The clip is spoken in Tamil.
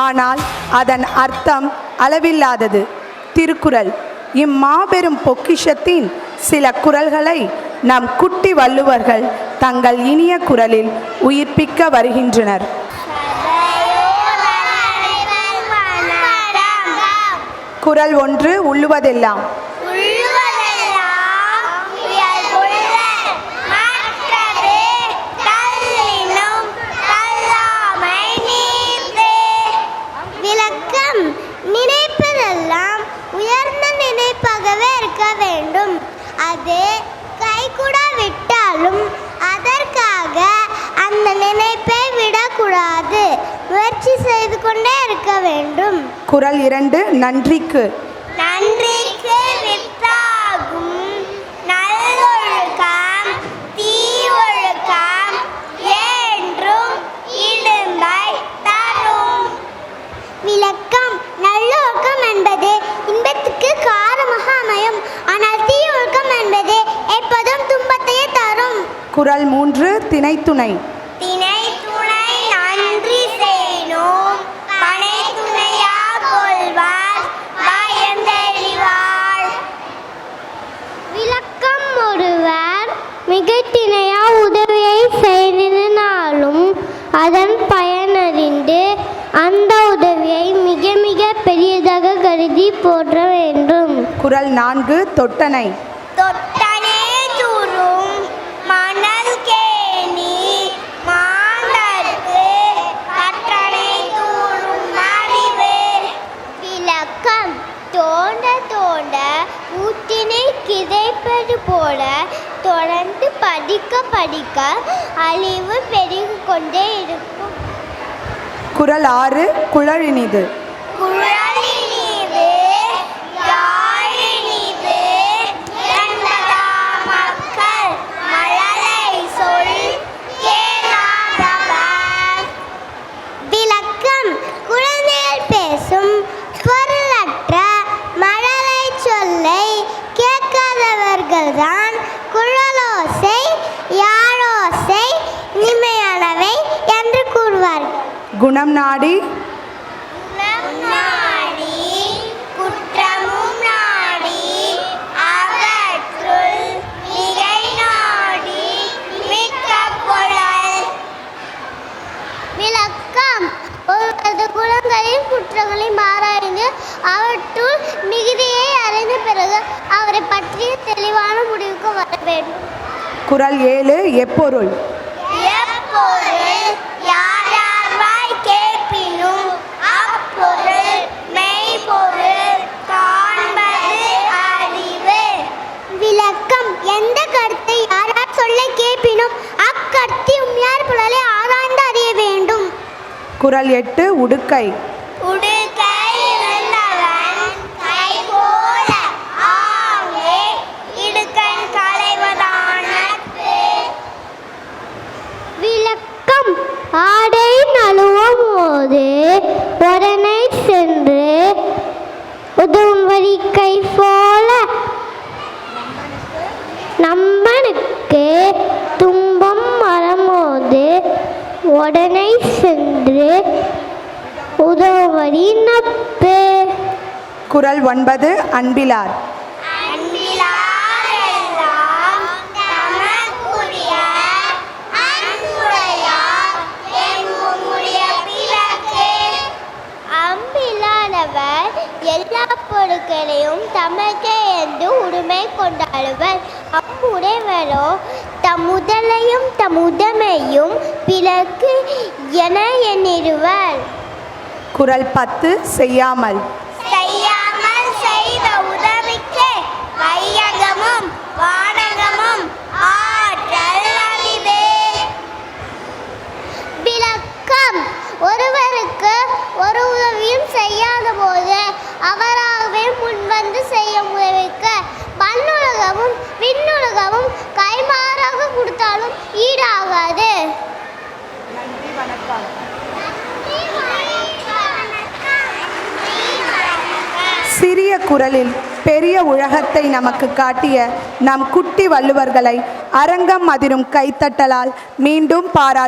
ஆனால் அதன் அர்த்தம் அளவில்லாதது. திருக்குறள் இம்மாபெரும் பொக்கிஷத்தின் சில குறள்களை நம் குட்டி வள்ளுவர்கள் தங்கள் இனிய குரலில் உயிர்ப்பிக்க வருகின்றனர். குறள் 1. உள்ளுவதெல்லாம். விளக்கம்: நினைப்பதெல்லாம் உயர்ந்த நினைப்பாகவே இருக்க வேண்டும். அது கைகூடாவிட்டாலும் அதற்காக அந்த நினைப்பை விடக்கூடாது. முயற்சி செய்து கொண்டே இருக்க வேண்டும். குறள் 2. நன்றிக்கு. நன்றிக்கு வித்தாகும் நல்லொழுக்கம் தீயொழுக்கம் என்றும் இடும்பை தரும். விளக்கம்: நல்லொழுக்கம் என்பது இன்பத்துக்கு காரணமாக அமையும். ஆனால் தீயொழுக்கம் என்பது எப்போதும் துன்பத்தையே தரும். குறள் 3. திணைத்துணை. திணைத்துணை நன்றி செய்யணும் பனை துணையா கொள்வார் பயந்தெளிவார். விளக்கம்: ஒருவர் மிகத்திணையா உதவியை செய்தினாலும் அதன் பயனறிந்து அந்த உதவியை மிக மிக பெரியதாக கருதி போற்ற வேண்டும். குறள் 4. தொட்டனை. தொட்டனே தூரும் மணல் கேணி மாந்தர்க்கு கற்றனை தூரும் அறிவு. விளக்கம்: தோண்ட தோண்ட ஊற்றினை கிதைப்பது போல தொடர்ந்து படிக்க படிக்க அழிவு பெருகிக் கொண்டே இருக்கும். குறள் 6. குழலினிது. குழலினிது யாழினிது என்பதா மக்கள் மழலை சொல் கேளாதவர். விளக்கம்: குழந்தைகள் பேசும் பொருளற்ற மழலை சொல்லை கேட்காதவர்கள்தான் குழலோசை யாழோசை இனிமையானவை என்று கூறுவார்கள். குணம் நாடி. குணம் நாடி குற்றமும் நாடி அவற்றுள் மிகை நாடி மிக்க குழல். விளக்கம்: ஒருவரது குணங்களின் குற்றங்களை ஆராய்ந்து அவற்றுள் மிகுதியை அறிந்த பிறகு அவரை பற்றிய தெளிவான முடிவுக்கு வர வேண்டும். குறள் 7. எப்பொருள். எப்பொருள் யாரார்வாய் கேட்பினும் அப்பொருள் மெய்ப்பொருள் காண்பது அறிவு. விளக்கம்: எந்த கருத்தை யாரார் சொல்ல கேட்பினும் அக்கருத்தை உண்மையார் புலலை ஆராய்ந்து அறிய வேண்டும். குறள் 8. உடுக்கை. உடுக்கை இருந்தவன் கை போல ஆங்கே இடுக்கண் களைவதானது. விளக்கம்: ஆடை நழுவும் போது உடனே சென்று உதவும் வரி கை போல நம்பனுக்கு துன்பம் வரும்போது உடனே சென்று உதவுவரி நட்பு. குறள் 9. அன்பிலார். அன்பிலாரெல்லாம் தமக்குரிய அன்புடையார் என்புடைய விளக்கு. அன்பிலானவர் எல்லா பொருட்களையும் தமக்கே என்று உரிமை கொண்டாடுவர். அப்புடையவரோ தம் முதலையும் தம் உடைமையும் பிறர்க்கு என எண்ணிடுவர். குறள் 10. செய்யாமல். செய்யாமல் செய்த உதவிக்கு வையகமும் வானகமும் ஆற்றல் அரிது. விளக்கம்: ஒருவருக்கு ஒரு உதவியும் செய்யாத போது அவராகவே முன்வந்து செய்யும் உதவிக்கு மண்ணுலகமும் விண்ணுலகமும் கைமாறாக கொடுத்தாலும் ஈடாகாது. நன்றி, வணக்கம். சிறிய குரலில் பெரிய உலகத்தை நமக்கு காட்டிய நம் குட்டி வள்ளுவர்களை அரங்கம் அதிரும் கைத்தட்டலால் மீண்டும் பாராட்டு.